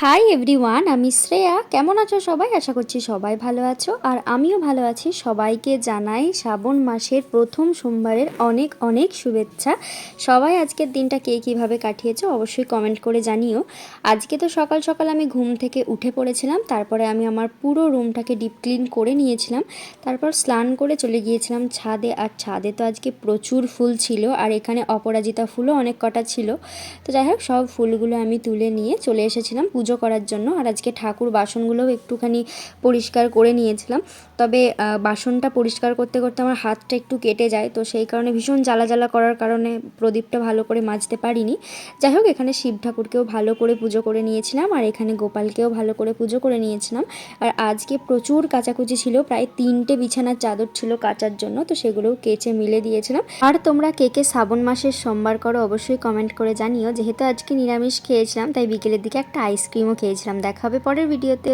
Hi everyone, আমি শ্রেয়া। কেমন আছো সবাই? আশা করছি সবাই ভালো আছো, আর আমিও ভালো আছি। সবাইকে জানাই শ্রাবণ মাসের প্রথম সোমবারের অনেক অনেক শুভেচ্ছা। সবাই আজকের দিনটা কে কীভাবে কাটিয়েছো অবশ্যই কমেন্ট করে জানিও। আজকে তো সকাল সকাল আমি ঘুম থেকে উঠে পড়েছিলাম, তারপরে আমি আমার পুরো রুমটাকে ডিপ ক্লিন করে নিয়েছিলাম। তারপর স্নান করে চলে গিয়েছিলাম ছাদে, আর ছাদে তো আজকে প্রচুর ফুল ছিল, আর এখানে অপরাজিতা ফুলও অনেক কটা ছিল। তো যাই হোক, সব ফুলগুলো আমি তুলে নিয়ে চলে এসেছিলাম পুজো করার জন্য। আর আজকে ঠাকুর বাসনগুলোও একটুখানি পরিষ্কার করে নিয়েছিলাম। তবে বাসনটা পরিষ্কার করতে করতে আমার হাতটা একটু কেটে যায়, তো সেই কারণে ভীষণ জ্বালা জ্বালা করার কারণে প্রদীপটা ভালো করে মাজতে পারিনি। যাই হোক, এখানে শিব ঠাকুরকেও ভালো করে পুজো করে নিয়েছিলাম, আর এখানে গোপালকেও ভালো করে পুজো করে নিয়েছিলাম। আর আজকে প্রচুর কাচাকুচি ছিল, প্রায় 3টে বিছানার চাদর ছিল কাচার জন্য, তো সেগুলোও কেচে মিলে দিয়েছিলাম। আর তোমরা কে কে শ্রাবণ মাসের সোমবার করো অবশ্যই কমেন্ট করে জানিও। যেহেতু আজকে নিরামিষ খেয়েছিলাম, তাই বিকেলের দিকে একটা আইসক্রিমও খেয়েছিলাম। দেখা হবে পরের ভিডিওতে।